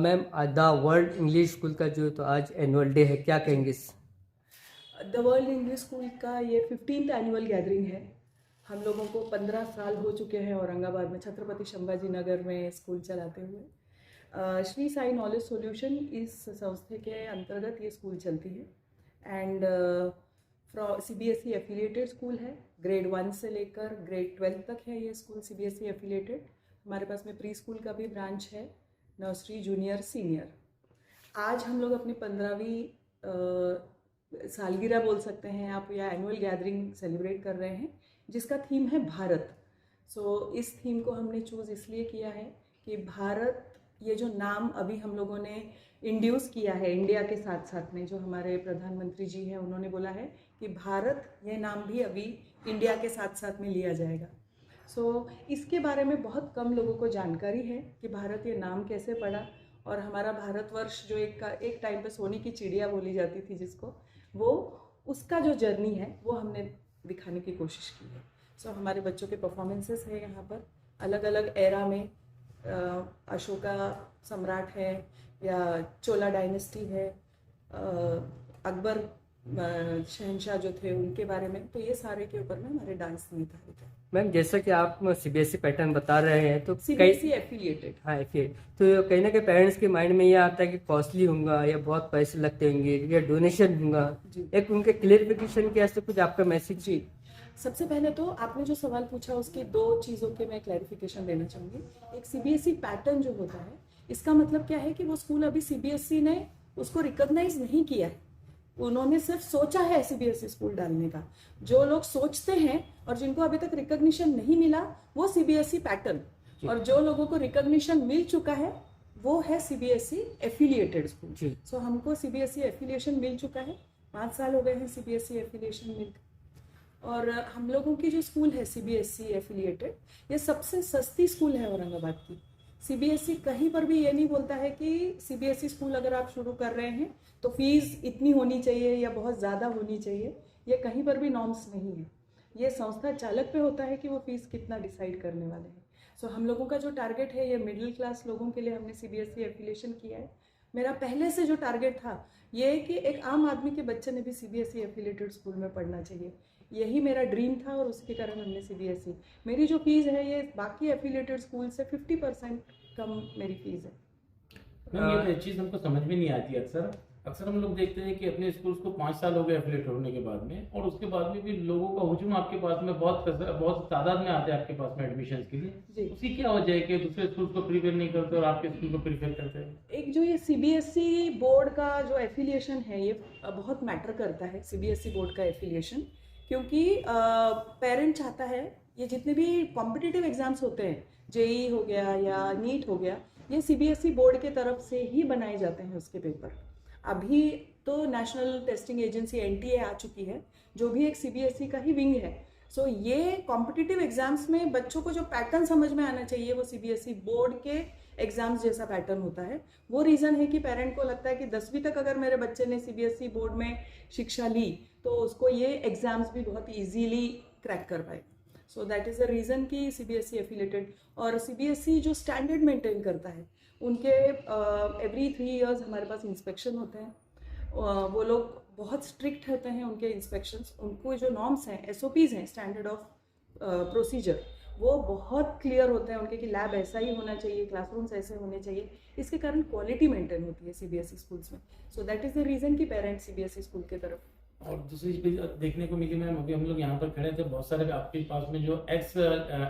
Ma'am the world English school का जो तो आज एनुअल डे है, क्या कहेंगे इस? द वर्ल्ड इंग्लिश स्कूल का ये 15th एनुअल गैदरिंग है। हम लोगों को 15 साल हो चुके हैं औरंगाबाद में छत्रपति संभाजी नगर में स्कूल चलाते हुए। श्री साई नॉलेज सॉल्यूशन इस संस्थे के अंतर्गत ये स्कूल चलती है एंड CBSE एफिलिएटेड स्कूल है। ग्रेड 1 से लेकर ग्रेड 12 तक है ये स्कूल CBSE एफिलिएटेड। हमारे पास में प्री स्कूल का भी ब्रांच है, नर्सरी, जूनियर, सीनियर। आज हम लोग अपनी 15वीं सालगिरह बोल सकते हैं आप या एनुअल गैदरिंग सेलिब्रेट कर रहे हैं, जिसका थीम है भारत। इस थीम को हमने चूज़ इसलिए किया है कि भारत, ये जो नाम अभी हम लोगों ने इंड्यूस किया है इंडिया के साथ साथ में, जो हमारे प्रधानमंत्री जी हैं उन्होंने बोला है कि भारत, ये नाम भी अभी इंडिया के साथ साथ में लिया जाएगा। इसके बारे में बहुत कम लोगों को जानकारी है कि भारत ये नाम कैसे पड़ा, और हमारा भारतवर्ष जो एक टाइम पे सोने की चिड़िया बोली जाती थी जिसको, वो उसका जो जर्नी है वो हमने दिखाने की कोशिश की है। हमारे बच्चों के परफॉर्मेंसेस है यहाँ पर अलग अलग एरा में। अशोका सम्राट है या चोला डायनेस्टी है, अकबर शहनशाह जो थे उनके बारे में, तो ये सारे के ऊपर में हमारे डांस निर्धारित है। मैम जैसा कि आप सीबीएसई पैटर्न बता रहे हैं तो CBSE एफिलिएटेड, हाँ एफिलिएट, तो कहीं ना कहीं पेरेंट्स के माइंड में ये आता है कि कॉस्टली होगा या बहुत पैसे लगते होंगे या डोनेशन होगा, एक उनके क्लियरिफिकेशन के वास्ते कुछ आपका मैसेज? जी, सबसे पहले तो आपने जो सवाल पूछा उसकी 2 चीज़ों के मैं क्लैरिफिकेशन देना चाहूँगी। एक CBSE पैटर्न जो होता है, इसका मतलब क्या है कि वो स्कूल अभी CBSE ने उसको रिकॉग्नाइज नहीं किया है, उन्होंने सिर्फ सोचा है CBSE स्कूल डालने का। जो लोग सोचते हैं और जिनको अभी तक रिकॉग्निशन नहीं मिला वो CBSE पैटर्न, और जो लोगों को रिकॉग्निशन मिल चुका है वो है CBSE एफिलिएटेड स्कूल। हमको CBSE एफिलिएशन मिल चुका है, 5 साल हो गए हैं CBSE एफिलिएशन मिलकर। और हम लोगों की जो स्कूल है CBSE एफिलिएटेड, ये सबसे सस्ती स्कूल है औरंगाबाद की। CBSE कहीं पर भी ये नहीं बोलता है कि CBSE स्कूल अगर आप शुरू कर रहे हैं तो फीस इतनी होनी चाहिए या बहुत ज़्यादा होनी चाहिए, ये कहीं पर भी नॉर्म्स नहीं है। ये संस्था चालक पे होता है कि वो फीस कितना डिसाइड करने वाले हैं। हम लोगों का जो टारगेट है, ये मिडिल क्लास लोगों के लिए हमने CBSE एफिलिएशन किया है। मेरा पहले से जो टारगेट था ये कि एक आम आदमी के बच्चे ने भी CBSE एफिलिएटेड स्कूल में पढ़ना चाहिए, यही मेरा ड्रीम था, और उसके कारण हमने CBSE, मेरी जो फीस है ये बाकी एफिलिएटेड स्कूल से 50% कम मेरी फीस है। मैम ये चीज़ हमको समझ में नहीं आती। अक्सर हम लोग देखते हैं कि अपने स्कूल्स को 5 साल हो गए एफिलेट होने के बाद में, और उसके बाद में भी लोगों का हुजूम आपके पास में बहुत तादाद में आते हैं आपके पास में एडमिशन के लिए। उसकी क्या वजह है कि दूसरे स्कूल्स को प्रीफर नहीं करते और आपके स्कूल को प्रीफर करते हैं? एक जो ये CBSE बोर्ड का जो एफिलिएशन है ये बहुत मैटर करता है, CBSE बोर्ड का एफिलिएशन, क्योंकि पेरेंट चाहता है ये जितने भी कॉम्पिटिटिव एग्जाम्स होते हैं, JEE हो गया या नीट हो गया, ये CBSE बोर्ड के तरफ से ही बनाए जाते हैं उसके पेपर। अभी तो नेशनल टेस्टिंग एजेंसी NTA आ चुकी है, जो भी एक CBSE का ही विंग है। ये कॉम्पिटिटिव एग्जाम्स में बच्चों को जो पैटर्न समझ में आना चाहिए वो CBSE बोर्ड के एग्जाम्स जैसा पैटर्न होता है। वो रीज़न है कि पेरेंट को लगता है कि 10वीं तक अगर मेरे बच्चे ने CBSE बोर्ड में शिक्षा ली तो उसको ये एग्जाम्स भी बहुत ईजीली क्रैक कर पाए। दैट इज़ द रीज़न कि CBSE एफिलेटेड, और CBSE जो स्टैंडर्ड मेंटेन करता है, उनके एवरी 3 इयर्स हमारे पास इंस्पेक्शन होते हैं। वो लोग बहुत स्ट्रिक्ट होते हैं उनके इंस्पेक्शंस, उनको जो नॉर्म्स हैं, SOPs हैं, स्टैंडर्ड ऑफ प्रोसीजर, वो बहुत क्लियर होते हैं उनके कि लैब ऐसा ही होना चाहिए, क्लासरूम्स ऐसे होने चाहिए। इसके कारण क्वालिटी मेंटेन होती है CBSE स्कूल्स में। दैट इज़ द रीज़न कि पेरेंट्स CBSE स्कूल की तरफ। और दूसरी चीज देखने को मिली मैम, अभी हम लोग यहाँ पर खड़े थे, बहुत सारे आपके पास में जो एक्स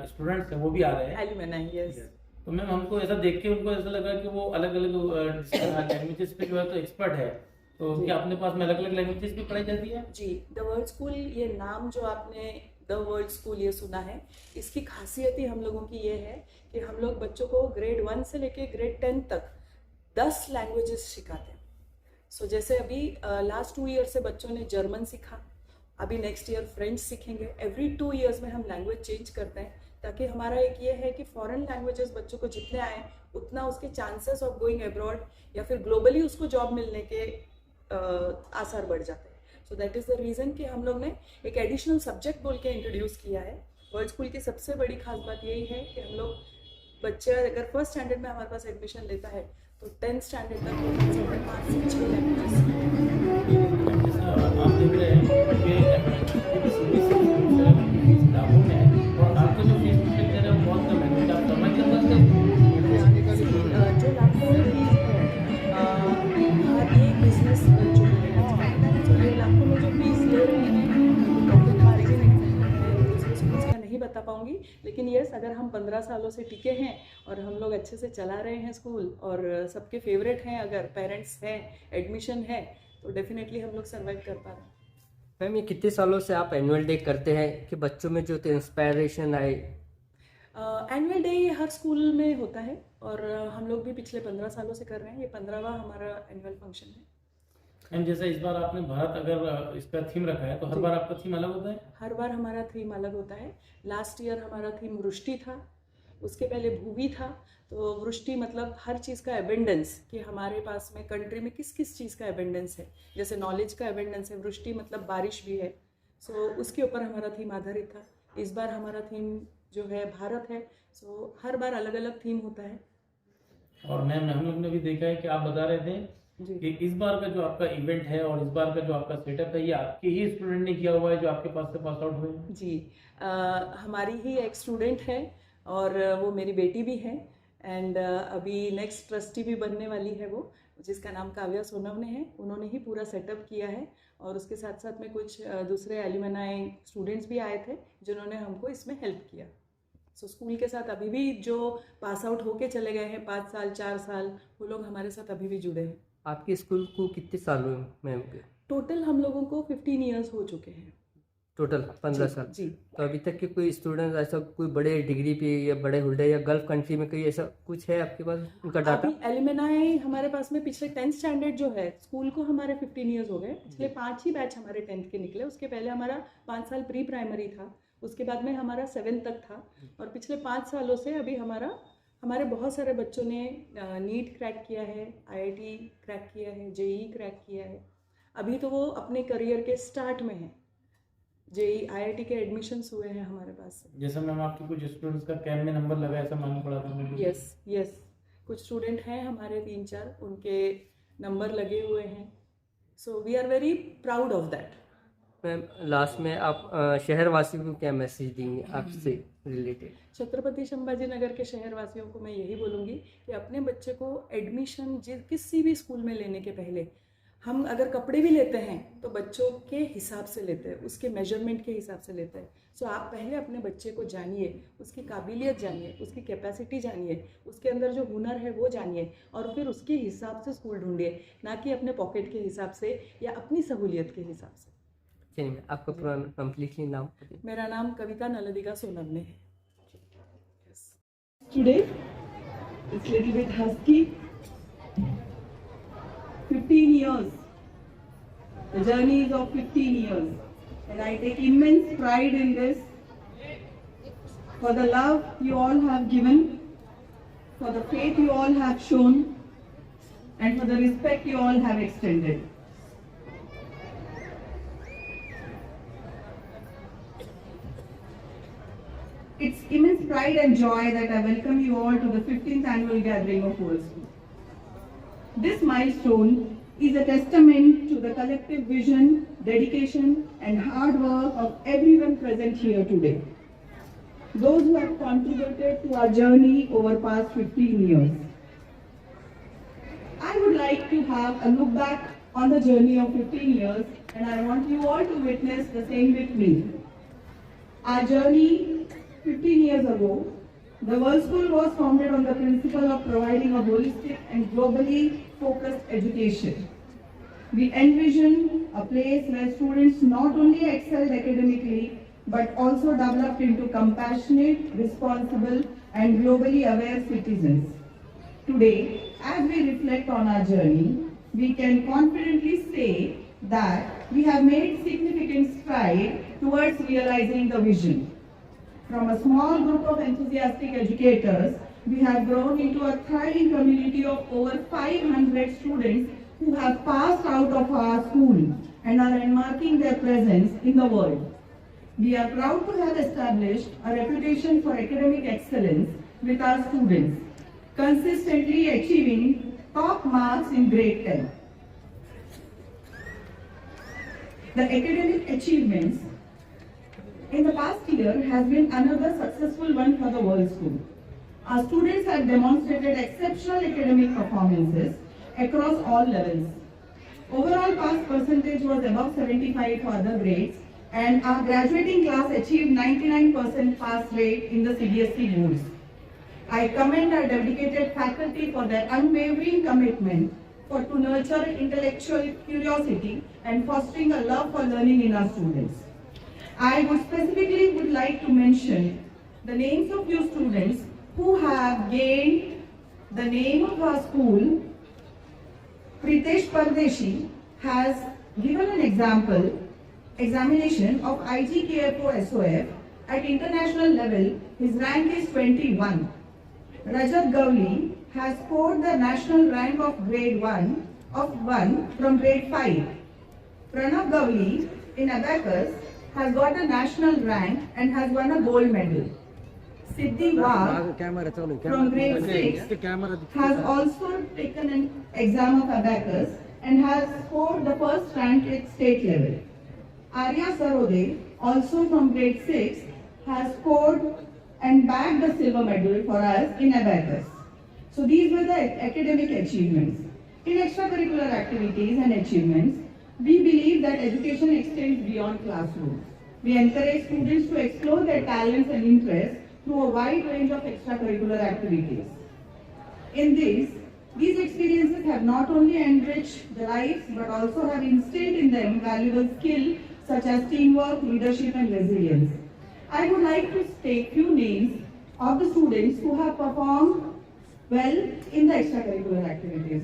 स्टूडेंट्स हैं वो भी आ रहे हैं, एलुमनाई, यस। तो मैम हमको ऐसा देख के उनको ऐसा लगा कि वो अलग अलग लैंग्वेजेस पे जो है तो एक्सपर्ट है, तो क्या अपने पास में अलग अलग लैंग्वेजेस भी पढ़ाई जाती है? जी, द वर्ल्ड स्कूल, ये नाम जो आपने द वर्ल्ड स्कूल ये सुना है, इसकी खासियत ही हम लोगों की ये है कि हम लोग बच्चों को ग्रेड 1 से लेके ग्रेड 10 तक 10 लैंग्वेजेस सिखाते हैं। जैसे अभी लास्ट 2 ईयर से बच्चों ने जर्मन सीखा, अभी नेक्स्ट ईयर फ्रेंच सीखेंगे। एवरी 2 ईयर्स में हम लैंग्वेज चेंज करते हैं, ताकि हमारा एक ये है कि फॉरेन लैंग्वेजेस बच्चों को जितने आए उतना उसके चांसेस ऑफ गोइंग अब्रॉड या फिर ग्लोबली उसको जॉब मिलने के आसार बढ़ जाते हैं। दैट इज़ द रीज़न कि हम लोग ने एक एडिशनल सब्जेक्ट बोल के इंट्रोड्यूस किया है। वर्ल्ड स्कूल की सबसे बड़ी खास बात यही है कि हम लोग, बच्चे अगर फर्स्ट स्टैंडर्ड में हमारे पास एडमिशन लेता है तो 10th स्टैंडर्ड तक होता है 5 से 6 लैंग्वेजेस। जैसा आप देख रहे हैं कि सीबीएसई स्कूल है फीस लाखों में है और आपका जो फीस स्ट्रक्चर है वो बहुत कम है, तो आप समझ सकते हैं। जो लाखों में फीस है हर एक बिजनेस जो है तो ये लाखों में जो फीस ले रहे हैं प्रॉफिट मार्जिन दूसरे स्कूल्स का नहीं बता पाऊंगी, लेकिन यस अगर हम 15 सालों से टिके हैं और हम लोग अच्छे से चला रहे हैं स्कूल और सबके फेवरेट हैं, अगर पेरेंट्स हैं, एडमिशन है, तो डेफिनेटली हम लोग सर्वाइव कर पा रहे हैं। मैम ये कितने सालों से आप एनुअल डे करते हैं कि बच्चों में जो इंस्पायरेशन आए? एनुअल डे हर स्कूल में होता है और हम लोग भी पिछले 15 सालों से कर रहे हैं। ये 15वां हमारा एनुअल फंक्शन है। मैम जैसा इस बार आपने भारत अगर इसका थीम रखा है तो हर बार आपका थीम अलग होता है? हर बार हमारा थीम अलग होता है। लास्ट ईयर हमारा थीम वृष्टि था, उसके पहले भूवि था। तो वृष्टि मतलब हर चीज़ का एबेंडेंस, कि हमारे पास में कंट्री में किस किस चीज़ का एबेंडेंस है, जैसे नॉलेज का एबेंडेंस है, वृष्टि मतलब बारिश भी है। सो उसके ऊपर हमारा थीम आधारित था। इस बार हमारा थीम जो है भारत है। सो हर बार अलग अलग थीम होता है। और मैम हम लोग ने भी देखा है कि आप बता रहे थे जी कि इस बार का जो आपका इवेंट है और इस बार का जो आपका सेटअप है ये आपके ही स्टूडेंट ने किया हुआ है जो आपके पास से पास आउट हुए हैं? जी हमारी ही एक स्टूडेंट है और वो मेरी बेटी भी है एंड अभी नेक्स्ट ट्रस्टी भी बनने वाली है वो, जिसका नाम काव्या सोनवने है। उन्होंने ही पूरा सेटअप किया है और उसके साथ साथ में कुछ दूसरे एल्यूमनाई स्टूडेंट्स भी आए थे जिन्होंने हमको इसमें हेल्प किया। सो स्कूल के साथ अभी भी जो पास आउट होके चले गए हैं 5 साल 4 साल, वो लोग हमारे साथ अभी भी जुड़े हैं। आपके स्कूल को कितने साल हुए मैम? टोटल हम लोगों को 15 ईयर्स हो चुके हैं। टोटल 15 साल। जी तो अभी तक के कोई स्टूडेंट ऐसा कोई बड़े डिग्री पे या बड़े होल्डर या गल्फ कंट्री में कोई ऐसा कुछ है आपके पास उनका डाटा? अभी एलिमनाई हमारे पास में पिछले 10th स्टैंडर्ड जो है स्कूल को हमारे 15 ईयर्स हो गए। पिछले 5 ही बैच हमारे 10th के निकले। उसके पहले हमारा 5 साल प्री प्राइमरी था, उसके बाद में हमारा 7th तक था और पिछले 5 सालों से अभी हमारे बहुत सारे बच्चों ने नीट क्रैक किया है, IIT क्रैक किया है, JEE क्रैक किया है। अभी तो वो अपने करियर के स्टार्ट में है। JEE IIT के एडमिशन्स हुए हैं हमारे पास। जैसे मैम आपके कुछ स्टूडेंट्स का कैम्प में नंबर लगा ऐसा मालूम पड़ा था मुझे। यस कुछ स्टूडेंट हैं हमारे 3-4 उनके नंबर लगे हुए हैं। So we are very proud of that. Ma'am last में आप शहरवासियों को क्या मैसेज देंगे आपसे रिलेटेड? छत्रपति संभाजी नगर के शहरवासियों को मैं यही बोलूँगी कि अपने बच्चे को एडमिशन किसी भी स्कूल में लेने के पहले, हम अगर कपड़े भी लेते हैं तो बच्चों के हिसाब से लेते हैं, उसके मेजरमेंट के हिसाब से लेते हैं। सो आप पहले अपने बच्चे को जानिए, उसकी काबिलियत जानिए, उसकी कैपेसिटी जानिए, उसके अंदर जो हुनर है वो जानिए और फिर उसके हिसाब से स्कूल ढूंढिए, ना कि अपने पॉकेट के हिसाब से या अपनी सहूलियत के हिसाब से। चलिए आपका पूरा कंप्लीटली नाम? मेरा नाम कविता नलदिका सोनवने है। Today it's little bit husky. 15 years. The journey is of 15 years. And I take immense pride in this. For the love you all have given, for the faith you all have shown, and for the respect you all have extended. It's immense pride and joy that I welcome you all to the 15th annual gathering of World School. This milestone is a testament to the collective vision, dedication and hard work of everyone present here today. Those who have contributed to our journey over past 15 years. I would like to have a look back on the journey of 15 years and I want you all to witness the same with me. Our journey 15 years ago, the World School was founded on the principle of providing a holistic and globally focused education. We envisioned a place where students not only excelled academically, but also developed into compassionate, responsible, and globally aware citizens. Today, as we reflect on our journey, we can confidently say that we have made significant strides towards realizing the vision. From a small group of enthusiastic educators, we have grown into a thriving community of over 500 students who have passed out of our school and are enmarking their presence in the world. We are proud to have established a reputation for academic excellence with our students, consistently achieving top marks in grade 10. The academic achievements in the past year has been another successful one for the World School. Our students have demonstrated exceptional academic performances across all levels. Overall pass percentage was above 75 for other grades, and our graduating class achieved 99% pass rate in the CBSE boards. I commend our dedicated faculty for their unwavering commitment to nurture intellectual curiosity and fostering a love for learning in our students. I would like to mention the names of few students who have gained the name of our school. Pritesh Pardeshi has given an examination of IGKFO SOF at international level. His rank is 21. Rajat Gowli has scored the national rank of grade 1 from grade 5. Pranav Gowli in Abacus has got a national rank and has won a gold medal. Siddhi Wagh from grade 6 has also taken an exam of Abacus and has scored the first rank at state level. Arya Sarode, also from grade 6, has scored and bagged the silver medal for us in Abacus. So these were the academic achievements. In extracurricular activities and achievements, we believe that education extends beyond classrooms. We encourage students to explore their talents and interests through a wide range of extracurricular activities. In these experiences have not only enriched their lives but also have instilled in them valuable skills such as teamwork, leadership and resilience. I would like to state few names of the students who have performed well in the extracurricular activities.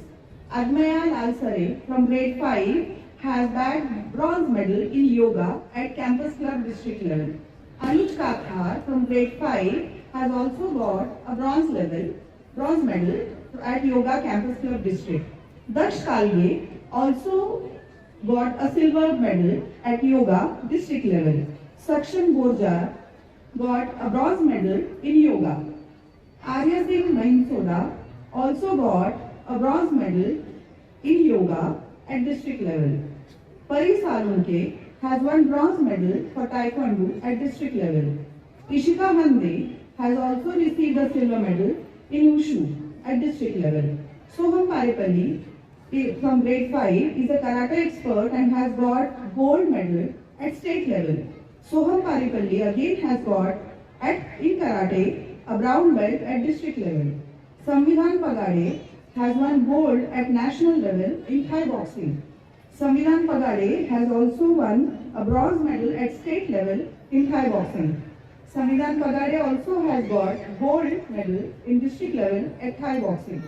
Admaya Lalsare from grade 5 has bagged bronze medal in yoga at campus club district level. Anuj Kathar from grade 5 has also got a bronze medal at yoga campus club district. Daksh Kalge also got a silver medal at yoga district level. Sakshan Borja got a bronze medal in yoga. Arya Singh Mahinsoda also got a bronze medal in yoga at district level. Pari Salunke has won bronze medal for taekwondo at district level. Ishika Hande has also received a silver medal in wushu at district level. Soham Paripalli from grade 5 is a karate expert and has got gold medal at state level. Soham Paripalli again has got in karate a brown belt at district level. Samvidhan Pagade has won gold at national level in Thai boxing. Samvidhan Pagade has also won a bronze medal at state level in Thai boxing. Samvidhan Pagade also has got gold medal in district level at Thai boxing.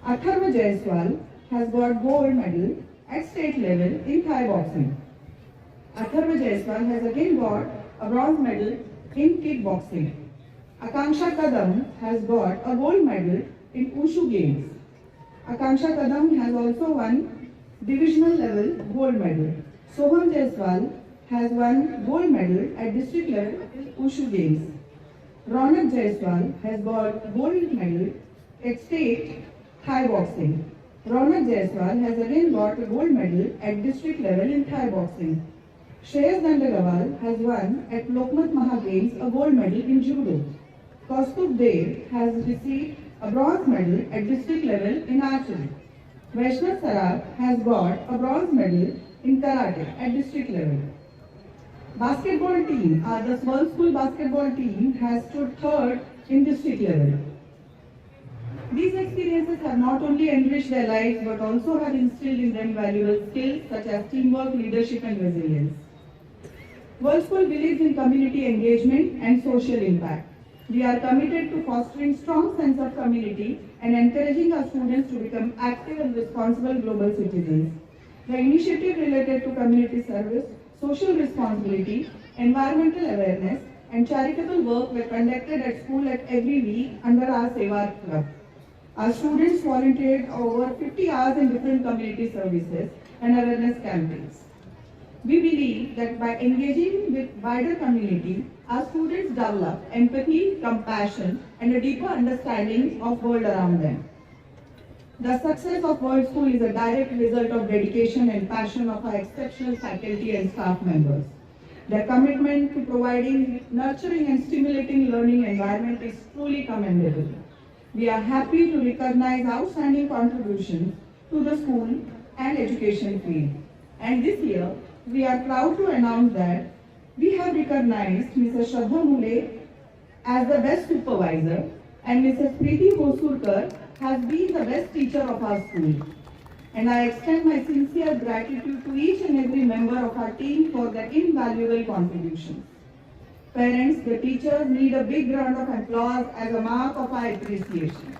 Atharva Jaiswal has got gold medal at state level in Thai boxing. Atharva Jaiswal has again got a bronze medal in kickboxing. Akanksha Kadam has got a gold medal in Wushu games. Akanksha Kadam has also won divisional level gold medal. Soham Jaiswal has won gold medal at district level Wushu games. Ronak Jaiswal has got gold medal at state Thai boxing. Ronak Jaiswal has again got a gold medal at district level in Thai boxing. Shreyas Dandagawal has won at Lokmat Maha Games a gold medal in judo. Kaustubh Dev has received a bronze medal at district level in archery. Vaishnav Saraf has got a bronze medal in karate at district level. Basketball team, the World School basketball team has stood third in district level. These experiences have not only enriched their lives but also have instilled in them valuable skills such as teamwork, leadership and resilience. World School believes in community engagement and social impact. We are committed to fostering strong sense of community and encouraging our students to become active and responsible global citizens. The initiative related to community service, social responsibility, environmental awareness and charitable work were conducted at school at every week under our Seva Club. Our students volunteered over 50 hours in different community services and awareness campaigns. We believe that by engaging with wider community, our students develop empathy, compassion, and a deeper understanding of the world around them. The success of World School is a direct result of dedication and passion of our exceptional faculty and staff members. Their commitment to providing nurturing and stimulating learning environment is truly commendable. We are happy to recognize outstanding contributions to the school and education field. And this year, we are proud to announce that we have recognized Mrs. Shraddha Mule as the best supervisor and Mrs. Preeti Hosurkar has been the best teacher of our school. And I extend my sincere gratitude to each and every member of our team for their invaluable contributions. Parents, the teachers need a big round of applause as a mark of our appreciation.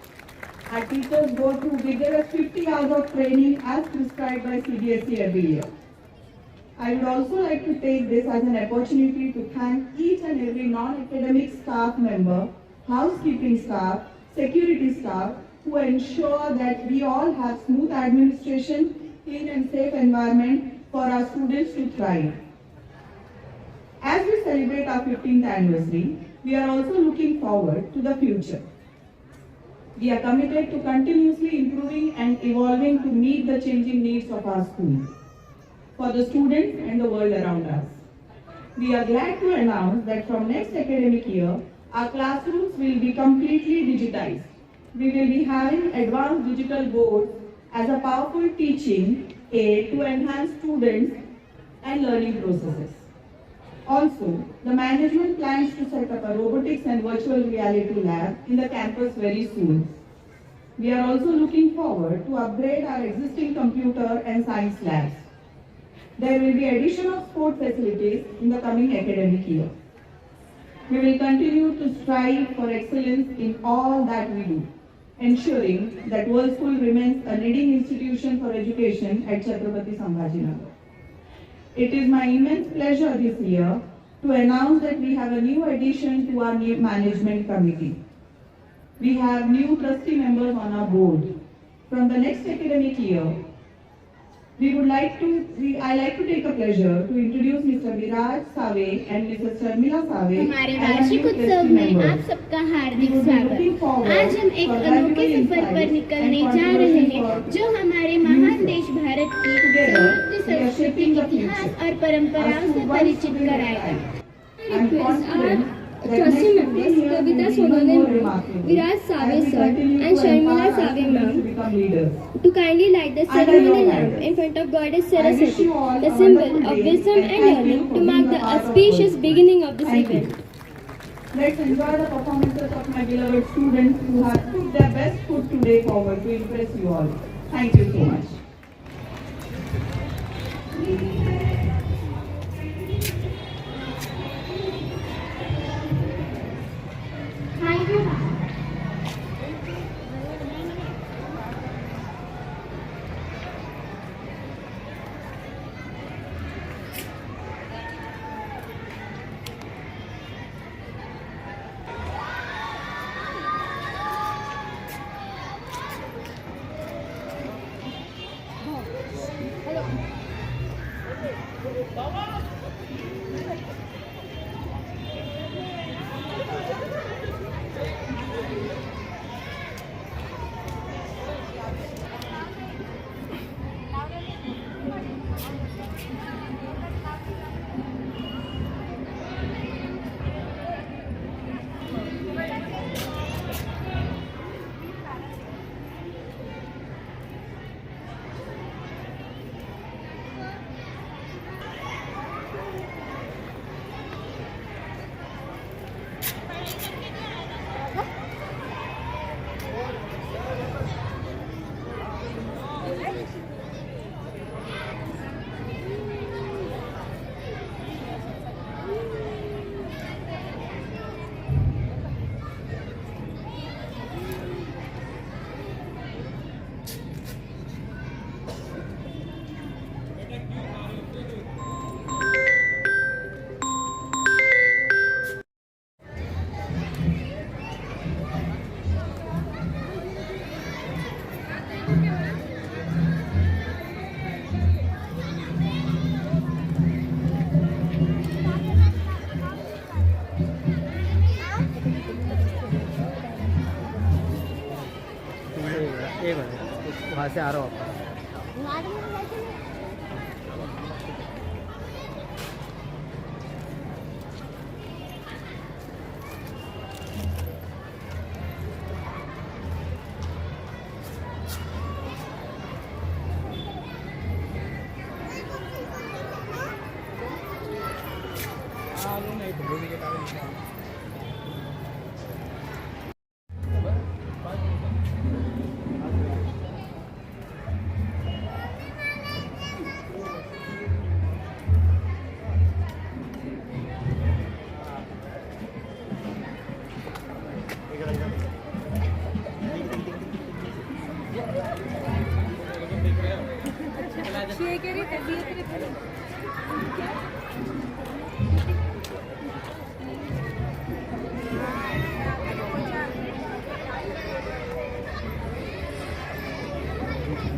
Our teachers go through vigorous 50 hours of training as prescribed by CBSE every year. I would also like to take this as an opportunity to thank each and every non-academic staff member, housekeeping staff, security staff, who ensure that we all have smooth administration, clean and safe environment for our students to thrive. As we celebrate our 15th anniversary, we are also looking forward to the future. We are committed to continuously improving and evolving to meet the changing needs of our school, for the students and the world around us. We are glad to announce that from next academic year, our classrooms will be completely digitized. We will be having advanced digital boards as a powerful teaching aid to enhance students and learning processes. Also, the management plans to set up a robotics and virtual reality lab in the campus very soon. We are also looking forward to upgrade our existing computer and science labs. There will be addition of sport facilities in the coming academic year. We will continue to strive for excellence in all that we do, ensuring that World School remains a leading institution for education at Chhatrapati Sambhajinagar. It is my immense pleasure this year to announce that we have a new addition to our new management committee. We have new trustee members on our board. From the next academic year, I like to take a pleasure to introduce Mr. Viraj Save and Mrs. Sharmila Save. हमारे वार्षिक उत्सव में आप सबका हार्दिक स्वागत। आज हम एक अनोखे सफर पर निकलने जा रहे हैं जो हमारे महान देश भारत की समृद्ध संस्कृति, इतिहास और परंपराओं से परिचित कराएगा। Trustee members Kavita Sonale ma'am, Viraj Save sir and Sharmila Save ma'am to kindly light the ceremonial lamp in front of Goddess Saraswati, the symbol of wisdom and learning, to mark the auspicious beginning of this event. Let's enjoy the performances of my beloved students who have put their best foot today forward to impress you all. Thank you so much. Thank you, ma'am. से आ रहा हूँ वापस।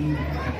Thank you.